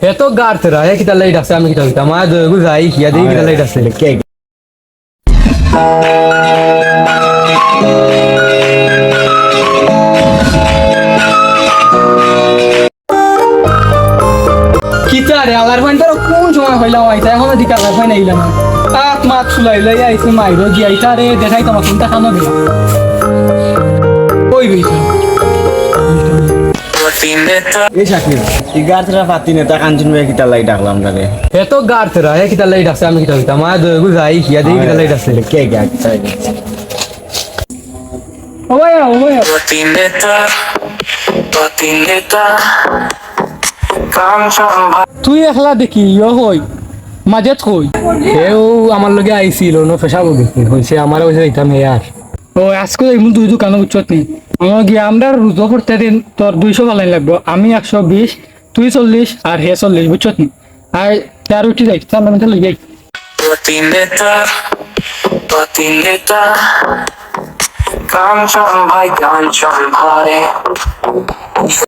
এত গার তেরা কিতা লাইট আছে আমি কিতা দিতাম মা যাই কিয়া দেই কিতা লাইট আছে কে কিতা রে আলার পয়েন্ট কোন সময় হইলাম আইতা এখন দিকে আলার পয়েন্ট আইলাম আত মাত সুলাই লই আইছি মাইরো গিয়াইতা রে দেখাই তোমার কোনটা খানো দিলা কই গইছো এই শাকিব এই গাছরা পাতি নেতা কাঞ্চন ভাই কিতা লাই ডাকলাম তারে এত গার তেরা কিতা লাইট আছে আমি কিতা দিতাম মা যাই কিয়া দেই কিতা লাইট আছে কে গাছ তাই ও ভাইয়া তুই একলা দেখি ইয় হই মাঝেত কই সেও আমার লগে আইছিল ন ফেসাবো দেখি হইছে আমার হইছে দিতাম হে আর ও আজকে এমন তুই দোকানে উচ্চত নেই আমার গিয়ে আমরা রুজো করতে দিন তোর 200 বালাই লাগবো আমি 120 তুই 40 আর হে 40 বুঝছত নি আর তার উঠি যাই সামনে মধ্যে লই যাই কাঞ্চন ভাই কাঞ্চন ভাই